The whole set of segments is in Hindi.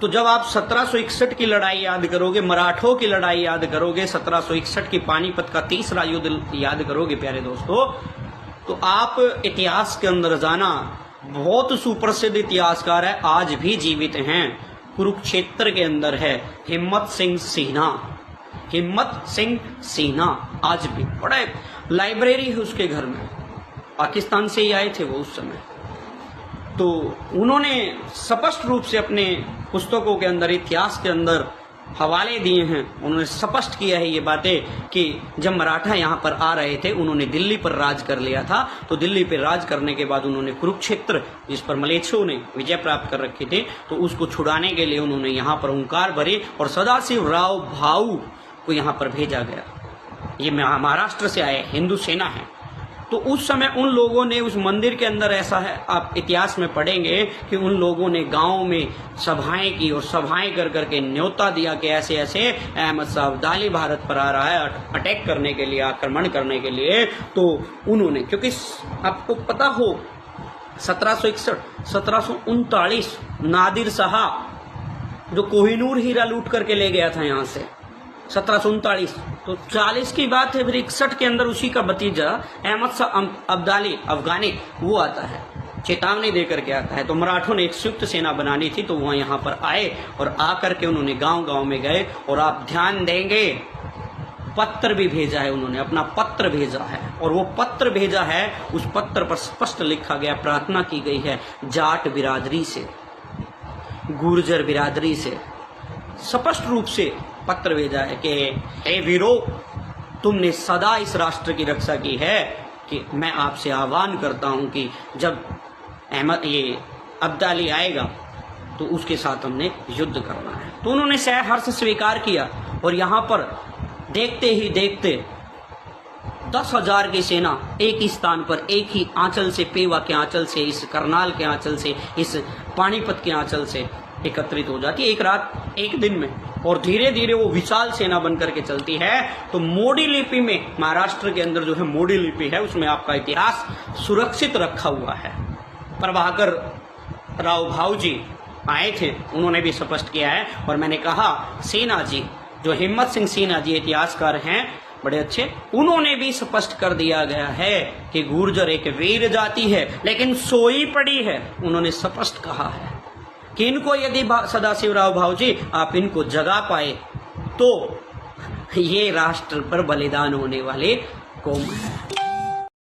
तो जब आप 1761 की लड़ाई याद करोगे, मराठों की लड़ाई याद करोगे, 1761 की पानीपत का तीसरा युद्ध याद करोगे प्यारे दोस्तों, तो आप इतिहास के अंदर जाना, बहुत सुप्रसिद्ध इतिहासकार है, आज भी जीवित हैं, कुरुक्षेत्र के अंदर है, हिम्मत सिंह सिन्हा। हिम्मत सिंह सिन्हा आज भी बड़ा, लाइब्रेरी है उसके घर में, पाकिस्तान से ही आए थे वो उस समय। तो उन्होंने स्पष्ट रूप से अपने पुस्तकों के अंदर, इतिहास के अंदर हवाले दिए हैं। उन्होंने स्पष्ट किया है ये बातें कि जब मराठा यहाँ पर आ रहे थे, उन्होंने दिल्ली पर राज कर लिया था, तो दिल्ली पर राज करने के बाद उन्होंने कुरुक्षेत्र, जिस पर मलेच्छों ने विजय प्राप्त कर रखे थे, तो उसको छुड़ाने के लिए उन्होंने यहाँ पर हुंकार भरे और सदाशिव राव भाऊ को यहाँ पर भेजा गया। ये महाराष्ट्र से आए हिंदू सेना है। तो उस समय उन लोगों ने उस मंदिर के अंदर, ऐसा है आप इतिहास में पढ़ेंगे कि उन लोगों ने गांव में सभाएं की और सभाएं कर करके न्योता दिया कि ऐसे ऐसे अहमद शाह अब्दाली भारत पर आ रहा है अटैक करने के लिए, आक्रमण करने के लिए। तो उन्होंने, क्योंकि आपको पता हो 1761, 1739 नादिर शाह जो कोहिनूर हीरा लूट करके ले गया था यहाँ से, 1739, तो 40 की बात है। फिर 61 के अंदर उसी का भतीजा अहमद शाह अब्दाली अफगानी वो आता है, चेतावनी देकर के आता है। तो मराठों ने एक संयुक्त सेना बनानी थी, तो वह यहाँ पर आए और आकर के उन्होंने गांव गांव में गए। और आप ध्यान देंगे पत्र भी भेजा है, उन्होंने अपना पत्र भेजा है, और वो पत्र भेजा है, उस पत्र पर स्पष्ट लिखा गया, प्रार्थना की गई है जाट बिरादरी से, गुर्जर बिरादरी से, स्पष्ट रूप से पत्र भेजा है कि हे वीरो, तुमने सदा इस राष्ट्र की रक्षा की है, कि मैं आपसे आह्वान करता हूं कि जब अहमद ये अब्दाली आएगा तो उसके साथ हमने युद्ध करना है। तो उन्होंने सहर्ष स्वीकार किया। और यहाँ पर देखते ही देखते 10,000 की सेना एक ही स्थान पर, एक ही आंचल से, पेवा के आंचल से, इस करनाल के आंचल से, इस पानीपत के आंचल से एकत्रित हो जाती है एक रात, एक दिन में। और धीरे धीरे वो विशाल सेना बनकर के चलती है। तो मोडी लिपि में, महाराष्ट्र के अंदर जो है मोडी लिपि है, उसमें आपका इतिहास सुरक्षित रखा हुआ है। प्रभाकर राव भाऊ जी आए थे, उन्होंने भी स्पष्ट किया है। और मैंने कहा सेना जी, जो हिम्मत सिंह सिन्हा जी इतिहासकार हैं बड़े अच्छे, उन्होंने भी स्पष्ट कर दिया गया है कि गुर्जर एक वीर जाति है, लेकिन सोई पड़ी है। उन्होंने स्पष्ट कहा है कि इनको यदि सदाशिवराव भाऊ जी आप इनको जगा पाए तो ये राष्ट्र पर बलिदान होने वाले कौम है।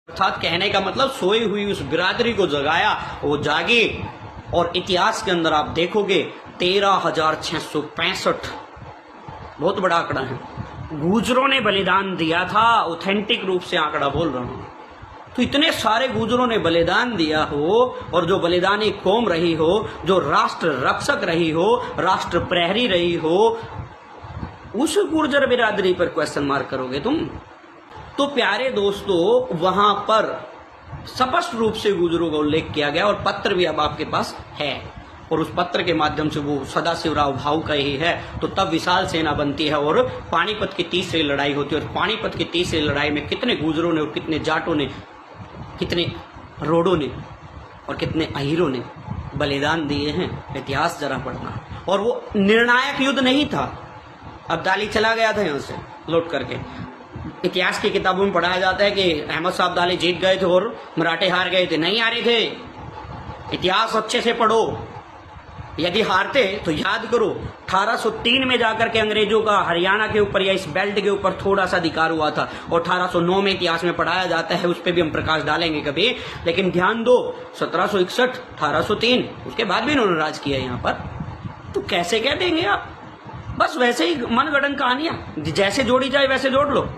अर्थात कहने का मतलब सोई हुई उस बिरादरी को जगाया, वो जागी। और इतिहास के अंदर आप देखोगे 13,665, बहुत बड़ा आंकड़ा है, गुर्जरों ने बलिदान दिया था। ऑथेंटिक रूप से आंकड़ा बोल रहा हूं। तो इतने सारे गुर्जरों ने बलिदान दिया हो, और जो बलिदानी कौम रही हो, जो राष्ट्र रक्षक रही हो, राष्ट्र प्रहरी रही हो, उस गुर्जर बिरादरी पर क्वेश्चन मार्क करोगे तुम? तो प्यारे दोस्तों, वहां पर स्पष्ट रूप से गुर्जरों का उल्लेख किया गया, और पत्र भी अब आपके पास है, और उस पत्र के माध्यम से वो सदाशिवराव भाऊ का ही है। तो तब विशाल सेना बनती है और पानीपत की तीसरी लड़ाई होती है। और पानीपत की तीसरी लड़ाई में कितने गुर्जरों ने और कितने जाटों ने, कितने रोडों ने और कितने अहीरों ने बलिदान दिए हैं, इतिहास जरा पढ़ना। और वो निर्णायक युद्ध नहीं था, अब्दाली चला गया था यहाँ से लौट करके। इतिहास की किताबों में पढ़ाया जाता है कि अहमद शाह अब्दाली जीत गए थे और मराठे हार गए थे। नहीं हारे थे, इतिहास अच्छे से पढ़ो। यदि हारते तो याद करो 1803 में जाकर के अंग्रेजों का हरियाणा के ऊपर या इस बेल्ट के ऊपर थोड़ा सा अधिकार हुआ था, और 1809 में इतिहास में पढ़ाया जाता है, उस पर भी हम प्रकाश डालेंगे कभी। लेकिन ध्यान दो, 1761, 1803, उसके बाद भी इन्होंने राज किया यहाँ पर। तो कैसे कह देंगे आप? बस वैसे ही मनगढ़ंत कहानियां, जैसे जोड़ी जाए वैसे जोड़ लो।